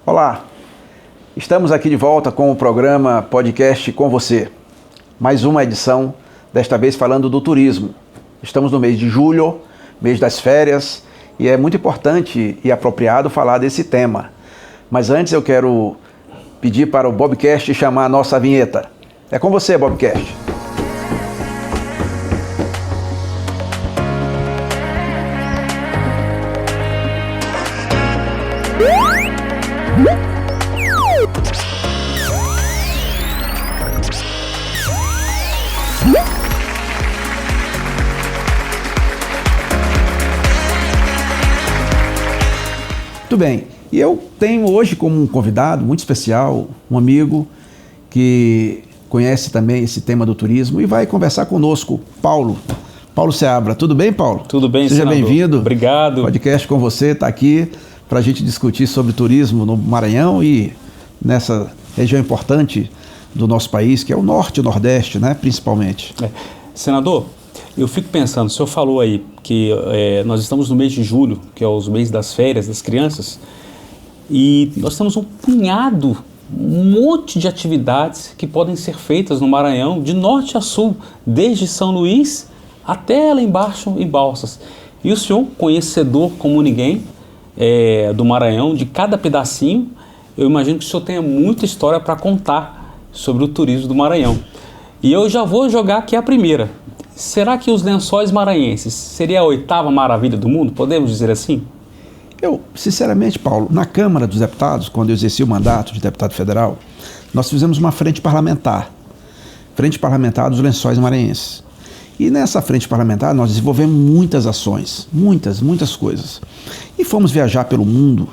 Olá, estamos aqui de volta com o programa Podcast com Você. Mais uma edição, desta vez falando do turismo. Estamos no mês de julho, mês das férias, e é muito importante e apropriado falar desse tema. Mas antes eu quero pedir para o Bobcast chamar a nossa vinheta. É com você, Bobcast. Muito bem, e eu tenho hoje como um convidado muito especial, um amigo que conhece também esse tema do turismo e vai conversar conosco, Paulo Seabra. Tudo bem, Paulo? Tudo bem, Seja bem-vindo. Obrigado. O podcast com você está aqui para a gente discutir sobre turismo no Maranhão e nessa região importante do nosso país, que é o norte e o nordeste, né, principalmente. Senador, eu fico pensando, o senhor falou aí que nós estamos no mês de julho, que é os meses das férias das crianças, e nós temos um monte de atividades que podem ser feitas no Maranhão, de norte a sul, desde São Luís até lá embaixo em Balsas. E o senhor, conhecedor como ninguém do Maranhão, de cada pedacinho, eu imagino que o senhor tenha muita história para contar sobre o turismo do Maranhão. E eu já vou jogar aqui a primeira. Será que os Lençóis Maranhenses seria a 8ª maravilha do mundo? Podemos dizer assim? Eu, sinceramente, Paulo, na Câmara dos Deputados, quando eu exerci o mandato de deputado federal, nós fizemos uma frente parlamentar dos Lençóis Maranhenses. E nessa frente parlamentar nós desenvolvemos muitas ações, muitas coisas. E fomos viajar pelo mundo.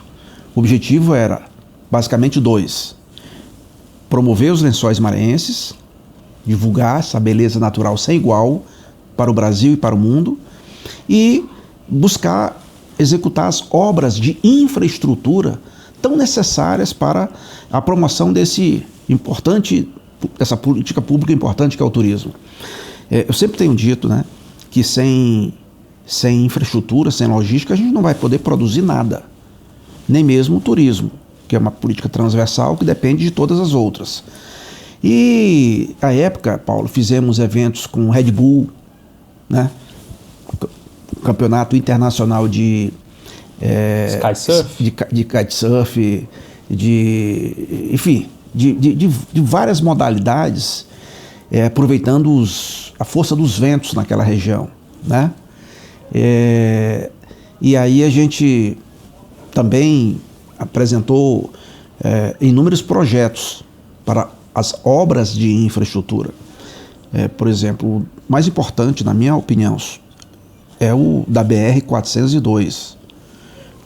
O objetivo era, basicamente, 2. Promover os Lençóis Maranhenses, divulgar essa beleza natural sem igual para o Brasil e para o mundo, e buscar executar as obras de infraestrutura tão necessárias para a promoção dessa política pública importante que é o turismo. Eu sempre tenho dito, né, que sem infraestrutura, sem logística, a gente não vai poder produzir nada, nem mesmo o turismo, que é uma política transversal que depende de todas as outras. E, à época, Paulo, fizemos eventos com Red Bull, né? Campeonato internacional de kitesurf, enfim, de várias modalidades, aproveitando a força dos ventos naquela região, né? E aí a gente também apresentou inúmeros projetos para as obras de infraestrutura. Por exemplo, o mais importante, na minha opinião, é o da BR-402,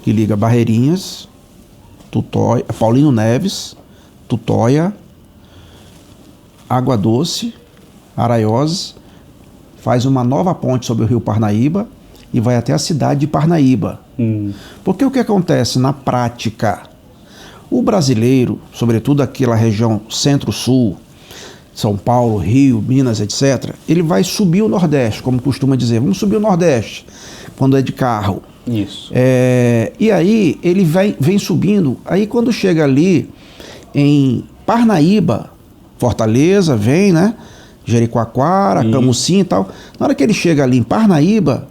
que liga Barreirinhas, Paulino Neves, Tutóia, Água Doce, Araiós, faz uma nova ponte sobre o rio Parnaíba e vai até a cidade de Parnaíba. Porque o que acontece na prática? O brasileiro, sobretudo aquela região centro-sul, São Paulo, Rio, Minas, etc., ele vai subir o Nordeste, como costuma dizer. Vamos subir o Nordeste, quando é de carro. Isso. E aí ele vem subindo. Aí quando chega ali em Parnaíba, Fortaleza, vem, né? Jericoacoara, Camusim e tal. Na hora que ele chega ali em Parnaíba,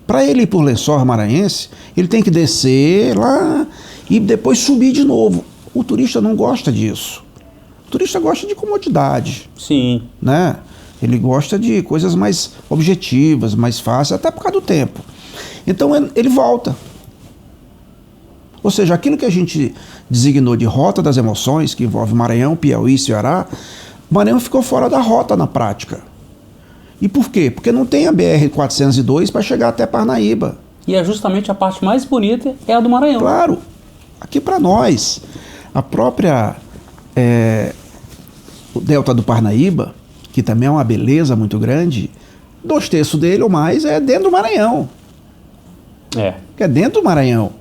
para ele ir por Lençóis Maranhense, ele tem que descer lá e depois subir de novo. O turista não gosta disso. O turista gosta de comodidade. Sim. Né? Ele gosta de coisas mais objetivas, mais fáceis, até por causa do tempo. Então ele volta. Ou seja, aquilo que a gente designou de Rota das Emoções, que envolve Maranhão, Piauí e Ceará, Maranhão ficou fora da rota na prática. E por quê? Porque não tem a BR-402 para chegar até Parnaíba. E é justamente a parte mais bonita é a do Maranhão. Claro. Aqui para nós, a própria o Delta do Parnaíba, que também é uma beleza muito grande, 2/3 dele ou mais é dentro do Maranhão. É dentro do Maranhão,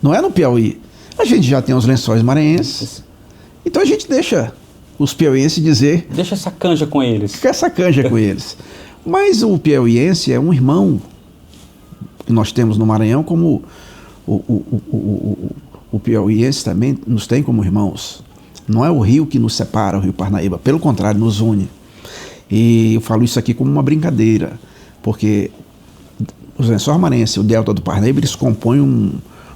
não é no Piauí. A gente já tem os Lençóis Maranhenses, então a gente deixa os piauienses dizer... Deixa essa canja com eles. Fica essa canja com eles. Mas o piauiense é um irmão que nós temos no Maranhão, como o o piauiense também nos tem como irmãos. Não é o rio que nos separa, o Rio Parnaíba, pelo contrário, nos une. E eu falo isso aqui como uma brincadeira, porque os Lençóis Maranhenses e o Delta do Parnaíba, eles compõem um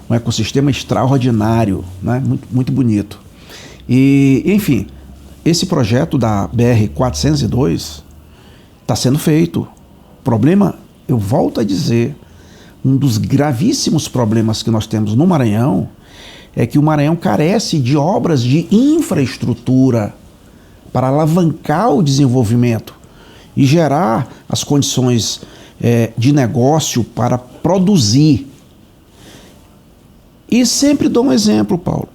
ecossistema extraordinário, né? Muito, muito bonito. E, enfim, esse projeto da BR-402 está sendo feito. O problema, eu volto a dizer, um dos gravíssimos problemas que nós temos no Maranhão é que o Maranhão carece de obras de infraestrutura para alavancar o desenvolvimento e gerar as condições de negócio para produzir. E sempre dou um exemplo, Paulo.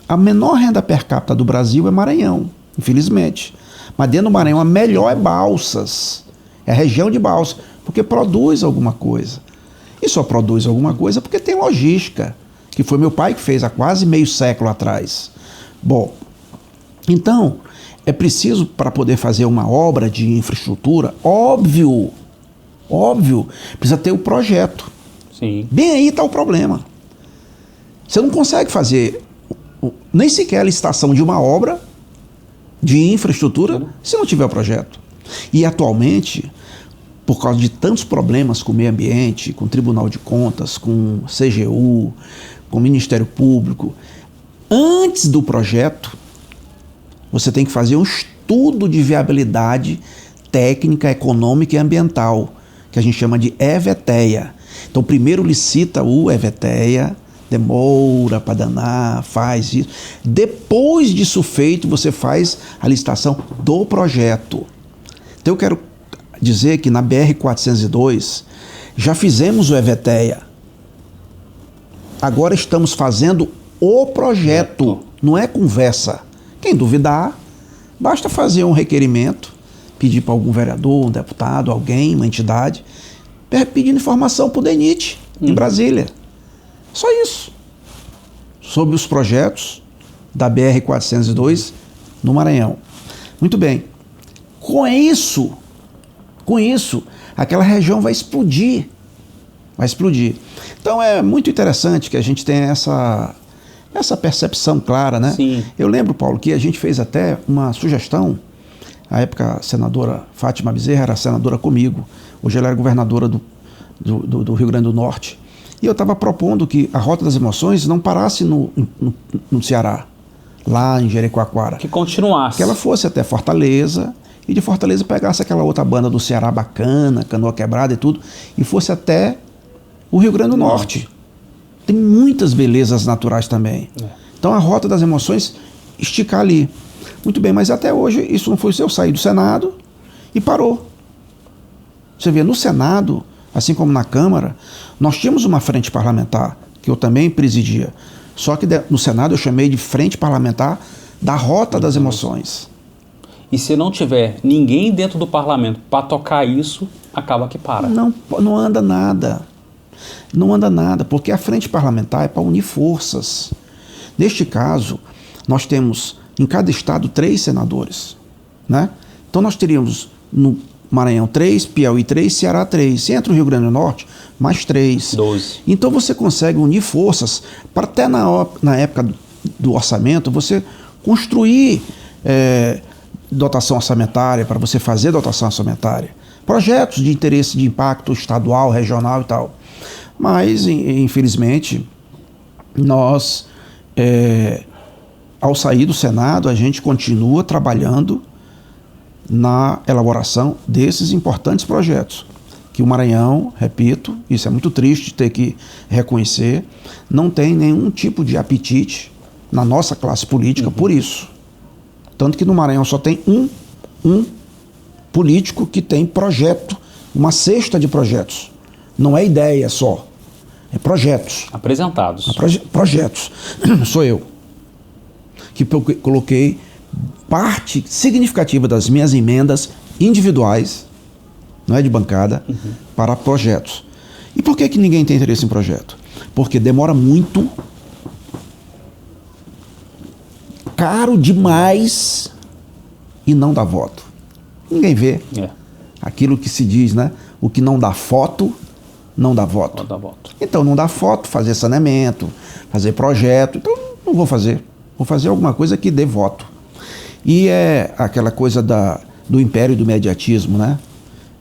A menor renda per capita do Brasil é Maranhão, infelizmente. Mas dentro do Maranhão a melhor é Balsas, é a região de Balsas, porque produz alguma coisa. E só produz alguma coisa porque tem logística, que foi meu pai que fez há quase meio século atrás. Bom, então, é preciso, para poder fazer uma obra de infraestrutura, óbvio, precisa ter o projeto. Sim. Bem aí está o problema. Você não consegue fazer nem sequer a licitação de uma obra de infraestrutura se não tiver o projeto. E atualmente, por causa de tantos problemas com o meio ambiente, com o Tribunal de Contas, com o CGU, com o Ministério Público, antes do projeto, você tem que fazer um estudo de viabilidade técnica, econômica e ambiental, que a gente chama de EVTEA. Então, primeiro licita o EVTEA, demora para danar, faz isso. Depois disso feito, você faz a licitação do projeto. Então, eu quero dizer que na BR-402 já fizemos o EVTEA. Agora estamos fazendo o projeto, não é conversa. Quem duvidar, basta fazer um requerimento, pedir para algum vereador, um deputado, alguém, uma entidade, pedindo informação para o DENIT, em Brasília. Só isso. Sobre os projetos da BR-402 no Maranhão. Muito bem. Com isso, aquela região vai explodir. Vai explodir. Então é muito interessante que a gente tenha essa percepção clara, né? Sim. Eu lembro, Paulo, que a gente fez até uma sugestão. À época, a senadora Fátima Bezerra era senadora comigo. Hoje ela era governadora do Rio Grande do Norte. E eu estava propondo que a Rota das Emoções não parasse no Ceará, lá em Jericoacoara. Que continuasse. Que ela fosse até Fortaleza e de Fortaleza pegasse aquela outra banda do Ceará bacana, Canoa Quebrada e tudo, e fosse até o Rio Grande do Norte. Tem muitas belezas naturais também. Então a Rota das Emoções esticar ali. Muito bem, mas até hoje isso não foi. Eu saí do Senado e parou. Você vê, no Senado, assim como na Câmara, nós tínhamos uma frente parlamentar, que eu também presidia. Só que no Senado eu chamei de Frente Parlamentar da Rota das Emoções. E se não tiver ninguém dentro do parlamento para tocar isso, acaba que para. Não anda nada. Não anda nada, porque a frente parlamentar é para unir forças. Neste caso, nós temos em cada estado 3 senadores, né? Então nós teríamos no Maranhão 3, Piauí 3, Ceará 3. Se entra o Rio Grande do Norte, mais 3. 12. Então você consegue unir forças para até na época do orçamento, você construir dotação orçamentária, para você fazer dotação orçamentária. Projetos de interesse de impacto estadual, regional e tal. Mas, infelizmente, nós, ao sair do Senado, a gente continua trabalhando na elaboração desses importantes projetos. Que o Maranhão, repito, isso é muito triste ter que reconhecer, não tem nenhum tipo de apetite na nossa classe política por isso. Tanto que no Maranhão só tem um político que tem projeto, uma cesta de projetos. Não é ideia só, é projetos. Apresentados. Projetos. Sou eu. Que coloquei parte significativa das minhas emendas individuais, não é de bancada, para projetos. E por que ninguém tem interesse em projeto? Porque demora muito, caro demais e não dá voto. Ninguém vê. Aquilo que se diz, né? O que não dá foto, não dá voto. Não dá voto. Então não dá foto, fazer saneamento, fazer projeto. Então não vou fazer. Vou fazer alguma coisa que dê voto. E é aquela coisa do império do mediatismo, né?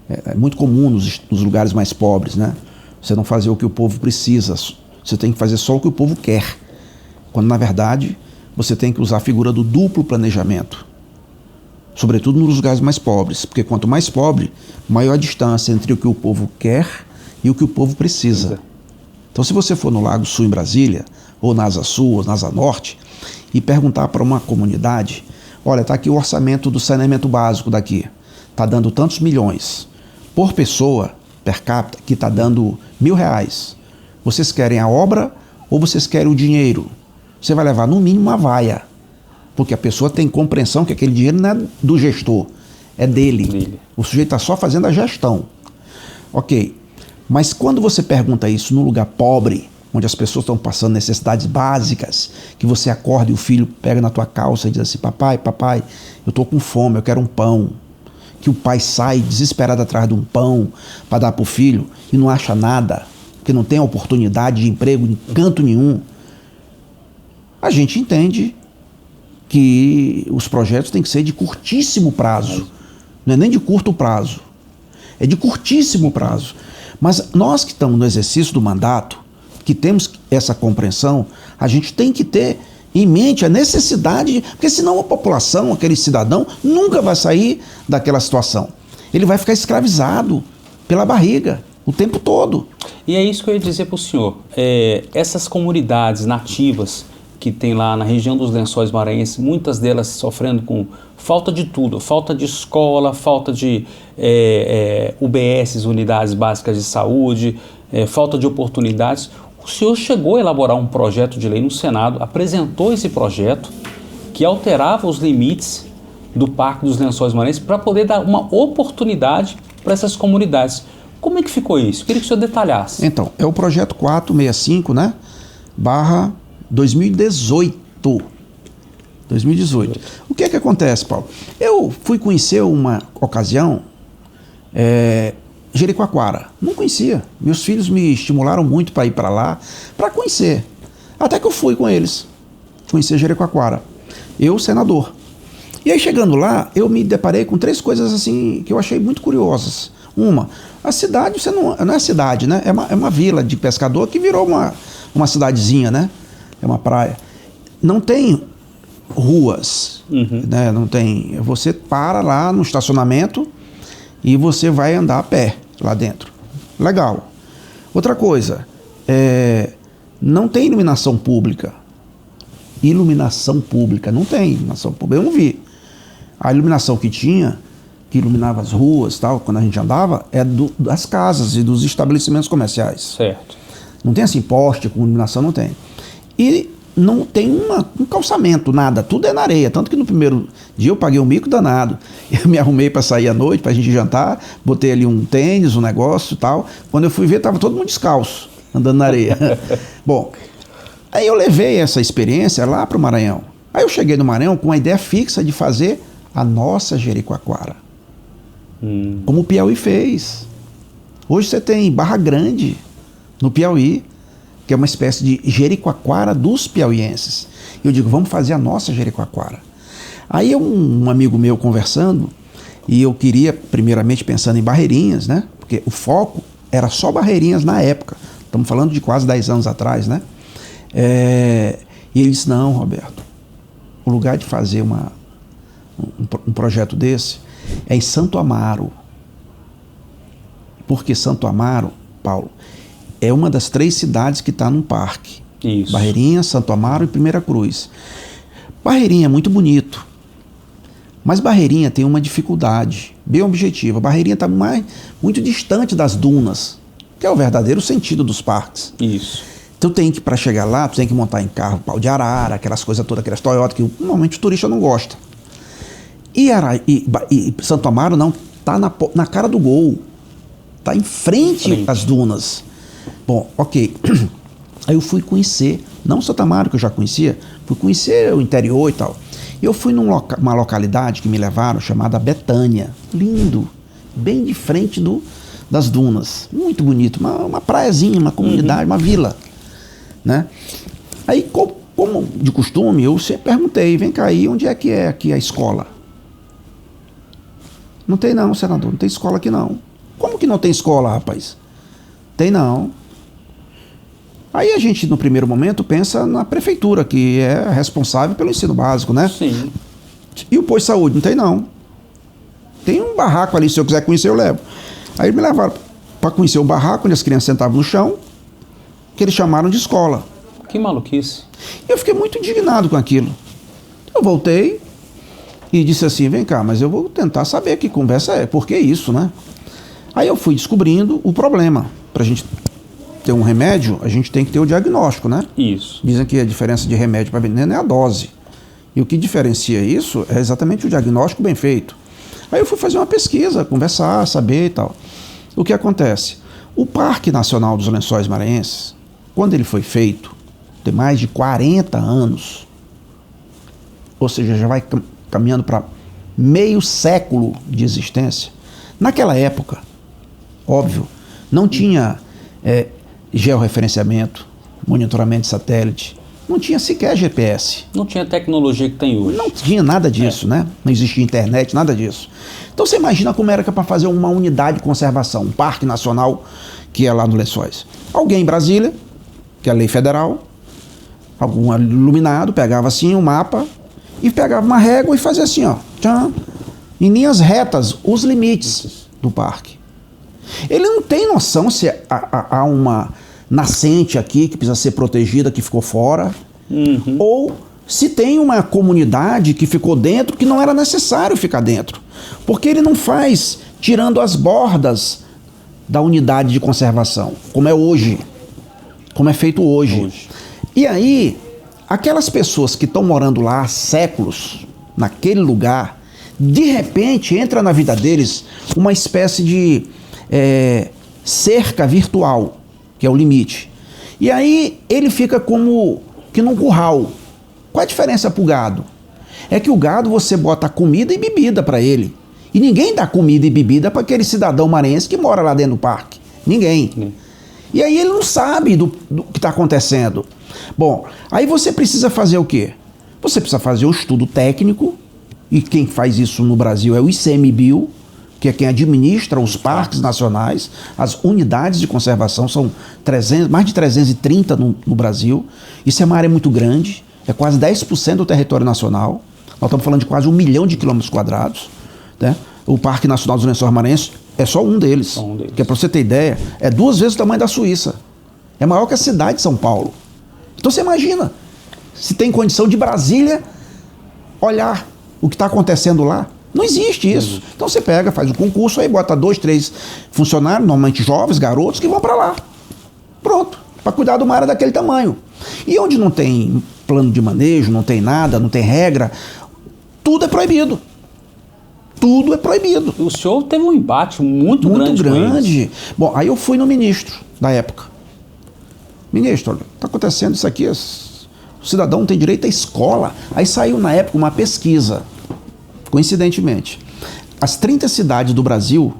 É muito comum nos lugares mais pobres, né? Você não fazer o que o povo precisa, você tem que fazer só o que o povo quer. Quando na verdade você tem que usar a figura do duplo planejamento. Sobretudo nos lugares mais pobres, porque quanto mais pobre, maior a distância entre o que o povo quer e o que o povo precisa. Então, se você for no Lago Sul, em Brasília, ou na Asa Sul, ou na Asa Norte, e perguntar para uma comunidade, olha, está aqui o orçamento do saneamento básico daqui, está dando tantos milhões, por pessoa, per capita, que está dando R$1.000. Vocês querem a obra ou vocês querem o dinheiro? Você vai levar no mínimo uma vaia. Porque a pessoa tem compreensão que aquele dinheiro não é do gestor, é dele. O sujeito está só fazendo a gestão. Ok, mas quando você pergunta isso num lugar pobre, onde as pessoas estão passando necessidades básicas, que você acorda e o filho pega na tua calça e diz assim, papai, eu estou com fome, eu quero um pão. Que o pai sai desesperado atrás de um pão para dar para o filho e não acha nada, porque não tem oportunidade de emprego em canto nenhum. A gente entende que os projetos têm que ser de curtíssimo prazo, não é nem de curto prazo, é de curtíssimo prazo. Mas nós que estamos no exercício do mandato, que temos essa compreensão, a gente tem que ter em mente a necessidade, porque senão a população, aquele cidadão, nunca vai sair daquela situação. Ele vai ficar escravizado pela barriga o tempo todo. E é isso que eu ia dizer para o senhor. Essas comunidades nativas que tem lá na região dos Lençóis Maranhenses, muitas delas sofrendo com falta de tudo, falta de escola, falta de UBSs, unidades básicas de saúde, falta de oportunidades. O senhor chegou a elaborar um projeto de lei no Senado, apresentou esse projeto que alterava os limites do Parque dos Lençóis Maranhenses para poder dar uma oportunidade para essas comunidades. Como é que ficou isso? Eu queria que o senhor detalhasse. Então, é o projeto 465, né? / 2018. O que é que acontece, Paulo? Eu fui conhecer uma ocasião Jericoacoara. Não conhecia. Meus filhos me estimularam muito para ir para lá, para conhecer. Até que eu fui com eles conhecer Jericoacoara. Eu, senador. E aí, chegando lá, eu me deparei com 3 coisas assim que eu achei muito curiosas. Uma, a cidade, não é cidade, né? É uma vila de pescador que virou uma cidadezinha, né? É uma praia. Não tem ruas, né? Não tem. Você para lá no estacionamento e você vai andar a pé lá dentro. Legal. Outra coisa, não tem iluminação pública. Não tem iluminação pública. Eu não vi. A iluminação que tinha, que iluminava as ruas, tal, quando a gente andava, das casas e dos estabelecimentos comerciais. Certo. Não tem assim poste com iluminação, não tem. E não tem um calçamento, nada, tudo é na areia. Tanto que no primeiro dia eu paguei um mico danado. Eu me arrumei para sair à noite, para a gente jantar, botei ali um tênis, um negócio e tal. Quando eu fui ver, estava todo mundo descalço, andando na areia. Bom, aí eu levei essa experiência lá para o Maranhão. Aí eu cheguei no Maranhão com a ideia fixa de fazer a nossa Jericoacoara. Como o Piauí fez. Hoje você tem Barra Grande, no Piauí, que é uma espécie de Jericoacoara dos piauienses. Eu digo, vamos fazer a nossa Jericoacoara. Aí um amigo meu conversando, e eu queria, primeiramente pensando em Barreirinhas, né? Porque o foco era só Barreirinhas na época. Estamos falando de quase 10 anos atrás, né? E ele disse, não, Roberto, o lugar de fazer um projeto desse é em Santo Amaro. Porque Santo Amaro, Paulo, é uma das 3 cidades que está num parque. Isso. Barreirinha, Santo Amaro e Primeira Cruz. Barreirinha é muito bonito, mas Barreirinha tem uma dificuldade bem objetiva. Barreirinha está muito distante das dunas, que é o verdadeiro sentido dos parques. Isso. Então para chegar lá, tu tem que montar em carro pau de arara, aquelas coisas todas, aquelas Toyota que normalmente o turista não gosta. E Santo Amaro não, está na cara do gol, está em frente às dunas. Bom, ok. Aí eu fui conhecer, não Santo Amaro, que eu já conhecia, fui conhecer o interior e tal. E eu fui numa localidade que me levaram, chamada Betânia. Lindo, bem de frente do das Dunas. Muito bonito, uma praiazinha, uma comunidade, uma vila, né? Aí, como de costume, eu sempre perguntei, vem cá aí, onde é que é aqui a escola? Não tem não, senador, não tem escola aqui não. Como que não tem escola, rapaz? Tem não. Aí a gente, no primeiro momento, pensa na prefeitura, que é responsável pelo ensino básico, né? Sim. E o posto de saúde? Não tem não. Tem um barraco ali, se eu quiser conhecer, eu levo. Aí me levaram para conhecer o barraco, onde as crianças sentavam no chão, que eles chamaram de escola. Que maluquice. E eu fiquei muito indignado com aquilo. Eu voltei e disse assim, vem cá, mas eu vou tentar saber que conversa é, por que isso, né? Aí eu fui descobrindo o problema. Para a gente ter um remédio, a gente tem que ter o diagnóstico, né? Isso. Dizem que a diferença de remédio para veneno é a dose. E o que diferencia isso é exatamente o diagnóstico bem feito. Aí eu fui fazer uma pesquisa, conversar, saber e tal. O que acontece? O Parque Nacional dos Lençóis Maranhenses, quando ele foi feito, tem mais de 40 anos, ou seja, já vai caminhando para meio século de existência. Naquela época, óbvio, não tinha georreferenciamento, monitoramento de satélite, não tinha sequer GPS. Não tinha a tecnologia que tem hoje. Não tinha nada disso, né? Não existia internet, nada disso. Então você imagina como era que para fazer uma unidade de conservação, um parque nacional que é lá no Lençóis. Alguém em Brasília, que é a lei federal, algum iluminado, pegava assim um mapa e pegava uma régua e fazia assim, ó, tchan, em linhas retas, os limites do parque. Ele não tem noção se há uma nascente aqui que precisa ser protegida, que ficou fora, ou se tem uma comunidade que ficou dentro que não era necessário ficar dentro. Porque ele não faz tirando as bordas da unidade de conservação, como é hoje, como é feito hoje. E aí, aquelas pessoas que estão morando lá há séculos, naquele lugar, de repente entra na vida deles uma espécie de cerca virtual, que é o limite. E aí ele fica como que num curral. Qual a diferença para o gado? É que o gado você bota comida e bebida para ele. E ninguém dá comida e bebida para aquele cidadão maranhense que mora lá dentro do parque. Ninguém. E aí ele não sabe do que está acontecendo. Bom, aí você precisa fazer o quê? Você precisa fazer um estudo técnico, e quem faz isso no Brasil é o ICMBio, que é quem administra os parques nacionais, as unidades de conservação, são mais de 330 no Brasil. Isso é uma área muito grande, é quase 10% do território nacional. Nós estamos falando de quase 1 milhão de quilômetros quadrados, né? O Parque Nacional dos Lençóis Maranhenses é só um deles. Que, para você ter ideia, é 2 vezes o tamanho da Suíça. É maior que a cidade de São Paulo. Então você imagina, se tem condição de Brasília olhar o que está acontecendo lá. Não existe isso. Então você pega, faz o concurso, aí bota 2, 3 funcionários, normalmente jovens, garotos, que vão para lá. Pronto, para cuidar de uma área daquele tamanho. E onde não tem plano de manejo, não tem nada, não tem regra, tudo é proibido. Tudo é proibido. O senhor teve um embate muito grande. Muito grande. Bom, aí eu fui no ministro da época. Ministro, olha, está acontecendo isso aqui, o cidadão tem direito à escola. Aí saiu na época uma pesquisa, coincidentemente. As 30 cidades do Brasil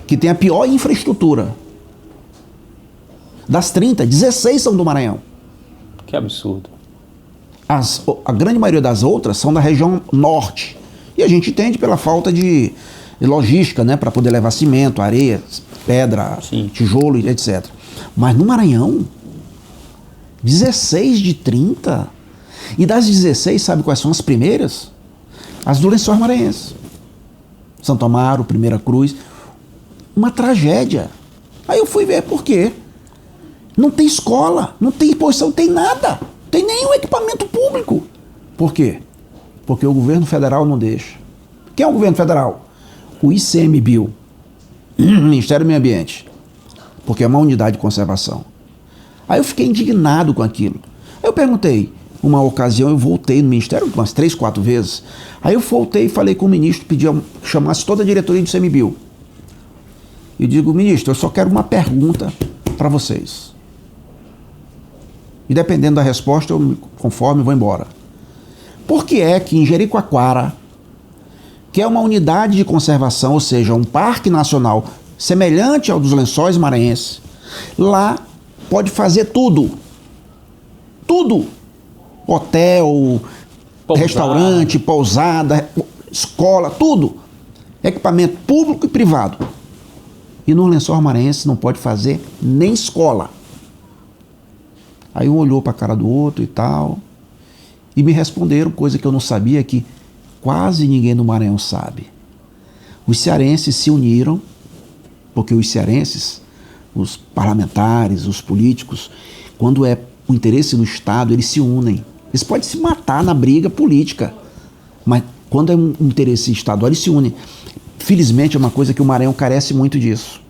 que tem a pior infraestrutura. Das 30, 16 são do Maranhão. Que absurdo. A grande maioria das outras são da região norte. E a gente entende pela falta de logística, né, para poder levar cimento, areia, pedra, tijolo, etc. Mas no Maranhão, 16 de 30. E das 16, sabe quais são as primeiras? As do Lençóis Maranhenses. Santo Amaro, Primeira Cruz. Uma tragédia. Aí eu fui ver por quê. Não tem escola, não tem posição, não tem nada. Não tem nenhum equipamento público. Por quê? Porque o governo federal não deixa. Quem é o governo federal? O ICMBio, Ministério do Meio Ambiente, porque é uma unidade de conservação. Aí eu fiquei indignado com aquilo. Aí eu perguntei, uma ocasião eu voltei no Ministério umas 3, 4 vezes. Aí eu voltei e falei com o ministro, pedi que chamasse toda a diretoria do ICMBio. E digo, ministro, eu só quero uma pergunta para vocês. E dependendo da resposta, eu me conformo e vou embora. Por que é que em Jericoacoara, que é uma unidade de conservação, ou seja, um parque nacional semelhante ao dos Lençóis Maranhenses. Lá pode fazer tudo. Tudo. Hotel, restaurante, pousada, escola, tudo. Equipamento público e privado. E no Lençóis Maranhenses não pode fazer nem escola. Aí um olhou para a cara do outro e tal, e me responderam, coisa que eu não sabia, que quase ninguém no Maranhão sabe. Os cearenses se uniram, porque os cearenses, os parlamentares, os políticos, quando é o interesse do Estado, eles se unem. Eles podem se matar na briga política, mas quando é um interesse estadual, eles se unem. Felizmente é uma coisa que o Maranhão carece muito disso.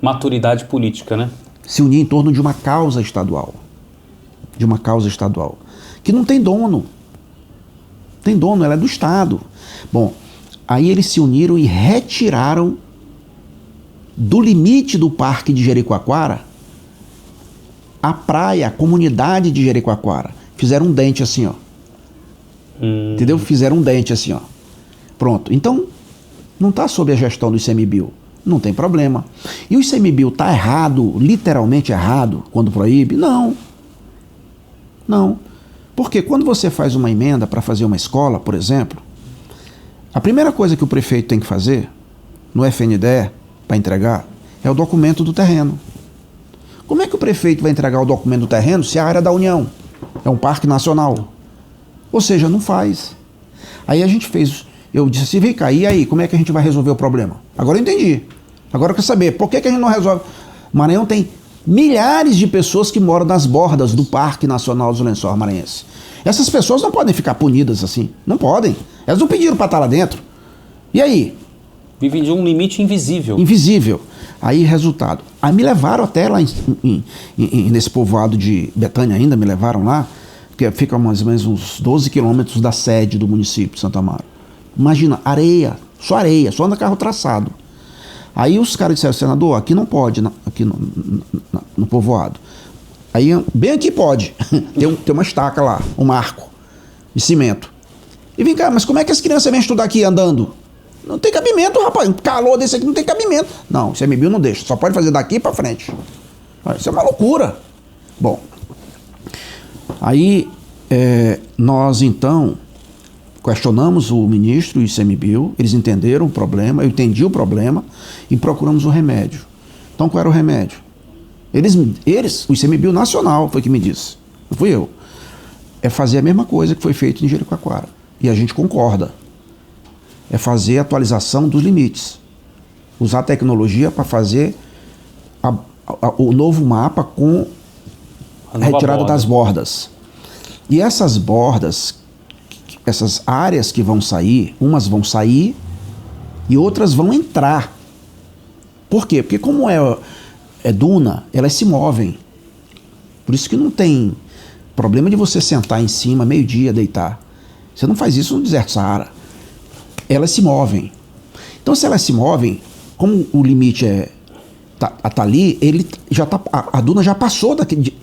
Maturidade política, né? Se unir em torno de uma causa estadual. De uma causa estadual. Que não tem dono. Tem dono, ela é do Estado. Bom, aí eles se uniram e retiraram do limite do Parque de Jericoacoara a praia, a comunidade de Jericoacoara. Fizeram um dente assim, ó. Entendeu? Fizeram um dente assim, ó. Pronto. Então, não está sob a gestão do ICMBio. Não tem problema. E o ICMBio está errado, literalmente errado, quando proíbe? Não. Não. Porque quando você faz uma emenda para fazer uma escola, por exemplo, a primeira coisa que o prefeito tem que fazer, no FNDE, para entregar, é o documento do terreno. Como é que o prefeito vai entregar o documento do terreno se a área é da União? É um parque nacional. Ou seja, não faz. Aí a gente fez... Eu disse assim, vem cá, e aí, como é que a gente vai resolver o problema? Agora eu entendi. Agora eu quero saber, por que a gente não resolve? O Maranhão tem milhares de pessoas que moram nas bordas do Parque Nacional dos Lençóis Maranhenses. Essas pessoas não podem ficar punidas assim. Não podem. Elas não pediram para estar lá dentro. E aí? Vivem de um limite invisível. Invisível. Aí, resultado. Aí me levaram até lá nesse povoado de Betânia ainda, me levaram lá, que fica mais ou menos uns 12 quilômetros da sede do município de Santo Amaro. Imagina, areia, só anda carro traçado. Aí os caras disseram, senador, aqui não pode, aqui no povoado. Aí, bem aqui pode. Tem uma estaca lá, um marco de cimento. E vem cá, mas como é que as crianças vêm estudar aqui andando? Não tem cabimento, rapaz. Um calor desse aqui não tem cabimento. Não, o ICMBio não deixa, só pode fazer daqui para frente. Isso é uma loucura. Bom, aí nós então questionamos o ministro e o ICMBio, eles entenderam o problema, eu entendi o problema e procuramos o remédio. Então qual era o remédio? Eles, o ICMBio nacional foi que me disse, não fui eu, é fazer a mesma coisa que foi feito em Jericoacoara. E a gente concorda. É fazer a atualização dos limites. Usar a tecnologia para fazer o novo mapa com a retirada das bordas. E essas bordas, essas áreas que vão sair, umas vão sair e outras vão entrar. Por quê? Porque como é duna, elas se movem. Por isso que não tem problema de você sentar em cima, meio-dia, deitar. Você não faz isso no deserto Saara. Elas se movem. Então, se elas se movem, como o limite tá ali, ele já tá, a duna já passou de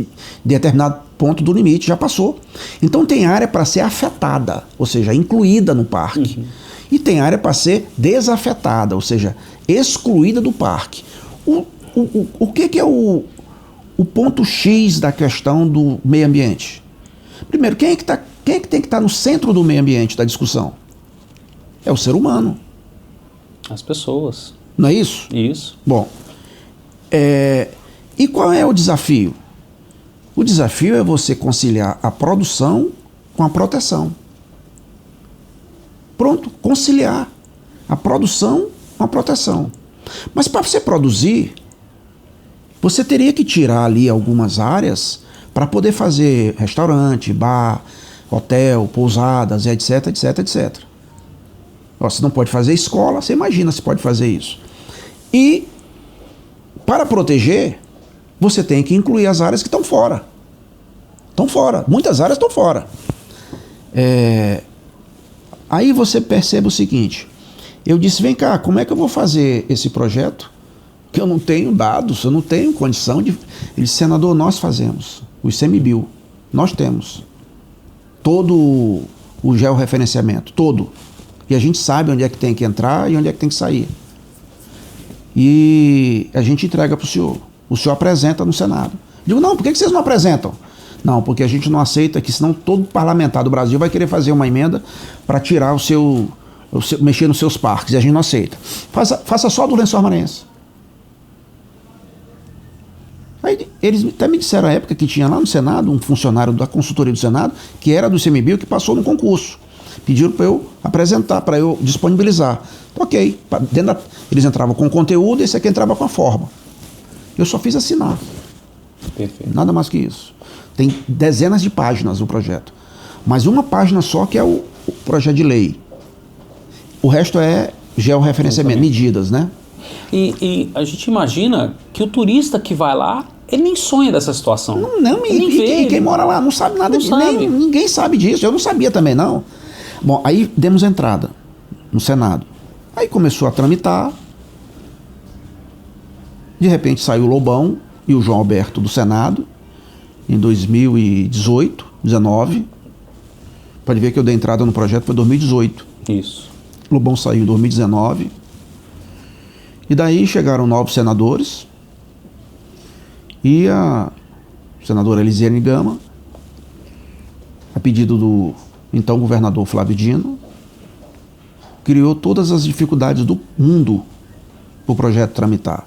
determinado ponto do limite, já passou. Então, tem área para ser afetada, ou seja, incluída no parque. Uhum. E tem área para ser desafetada, ou seja, excluída do parque. O que é o ponto X da questão do meio ambiente? Primeiro, quem é que tem que estar no centro do meio ambiente da discussão? É o ser humano. As pessoas. Não é isso? Isso. Bom, e qual é o desafio? O desafio é você conciliar a produção com a proteção. Pronto, conciliar a produção com a proteção. Mas para você produzir, você teria que tirar ali algumas áreas para poder fazer restaurante, bar, hotel, pousadas, etc, etc, etc. Você não pode fazer escola, você imagina se pode fazer isso. E, para proteger, você tem que incluir as áreas que estão fora. Estão fora, muitas áreas estão fora. Aí você percebe o seguinte, eu disse, vem cá, como é que eu vou fazer esse projeto? Que eu não tenho dados, eu não tenho condição de... Ele disse, senador, nós fazemos, o ICMBio, nós temos todo o georreferenciamento, todo. E a gente sabe onde é que tem que entrar e onde é que tem que sair. e a gente entrega para o senhor. O senhor apresenta no Senado. Digo, não, por que vocês não apresentam? Não, porque a gente não aceita que senão todo parlamentar do Brasil vai querer fazer uma emenda para tirar mexer nos seus parques, e a gente não aceita. Faça só do Lençóis Maranhenses. Aí eles até me disseram à época que tinha lá no Senado um funcionário da consultoria do Senado, que era do ICMBio, que passou no concurso. Pediram para eu apresentar, para eu disponibilizar. Ok, eles entravam com o conteúdo e esse aqui entrava com a forma. Eu só fiz assinar. Perfeito. Nada mais que isso. Tem dezenas de páginas o projeto. Mas uma página só que é o projeto de lei. O resto é georreferenciamento, medidas, né? E a gente imagina que o turista que vai lá, ele nem sonha dessa situação. Quem mora lá não sabe nada disso. Ninguém sabe disso. Eu não sabia também, não. Bom, aí demos entrada no Senado. Aí começou a tramitar. De repente saiu o Lobão e o João Alberto do Senado, em 2018, 19. Pode ver que eu dei entrada no projeto, foi 2018. Isso. O Lobão saiu em 2019. E daí chegaram novos senadores. E a senadora Elisiane Gama, a pedido do então governador Flávio Dino, criou todas as dificuldades do mundo para o projeto tramitar.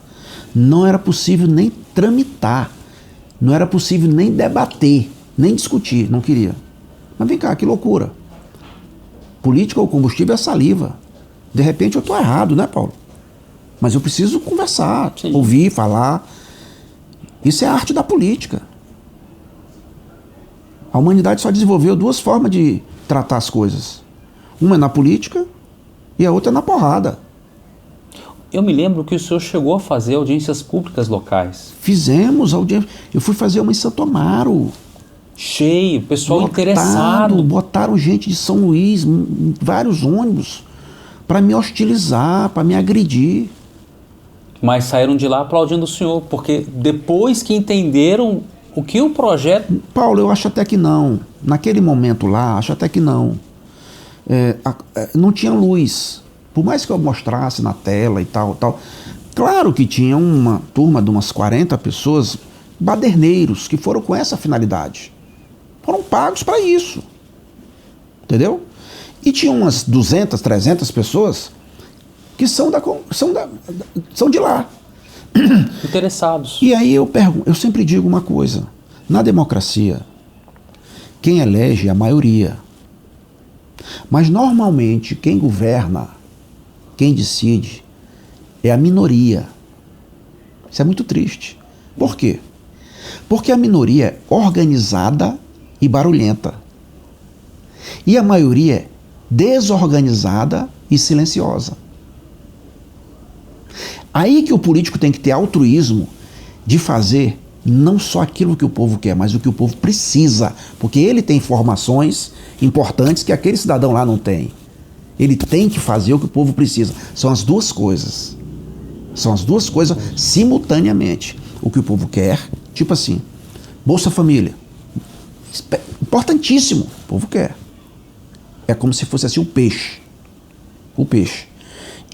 Não era possível nem tramitar, não era possível nem debater, nem discutir, não queria. Mas vem cá, que loucura. Política ou combustível é saliva. De repente eu estou errado, né, Paulo? Mas eu preciso conversar, sim, ouvir, falar. Isso é a arte da política. A humanidade só desenvolveu duas formas de tratar as coisas. Uma é na política e a outra é na porrada. Eu me lembro que o senhor chegou a fazer audiências públicas locais. Fizemos audiência. Eu fui fazer uma em Santo Amaro. Cheio, pessoal interessado. Botaram gente de São Luís, vários ônibus, para me hostilizar, para me agredir. Mas saíram de lá aplaudindo o senhor, porque depois que entenderam o que o projeto... Paulo, eu acho até que não. Naquele momento lá, acho até que não. Não tinha luz. Por mais que eu mostrasse na tela e tal. Claro que tinha uma turma de umas 40 pessoas, baderneiros, que foram com essa finalidade. Foram pagos para isso. Entendeu? E tinha umas 200, 300 pessoas que são de lá. Interessados. E aí eu sempre digo uma coisa. Na democracia, quem elege é a maioria. Mas normalmente quem governa, quem decide, é a minoria. Isso é muito triste. Por quê? Porque a minoria é organizada e barulhenta. E a maioria é desorganizada e silenciosa. Aí que o político tem que ter altruísmo de fazer não só aquilo que o povo quer, mas o que o povo precisa, porque ele tem informações importantes que aquele cidadão lá não tem. Ele tem que fazer o que o povo precisa. São as duas coisas. São as duas coisas simultaneamente. O que o povo quer, tipo assim, Bolsa Família. Importantíssimo, o povo quer. É como se fosse assim o peixe. O peixe.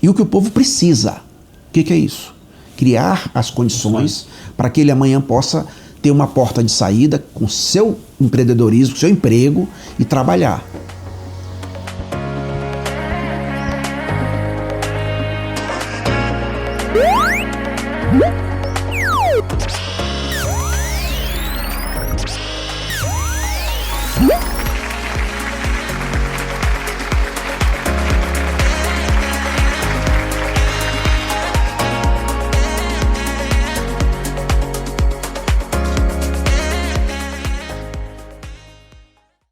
E o que o povo precisa. O que é isso? Criar as condições para que ele amanhã possa ter uma porta de saída com seu empreendedorismo, seu emprego e trabalhar.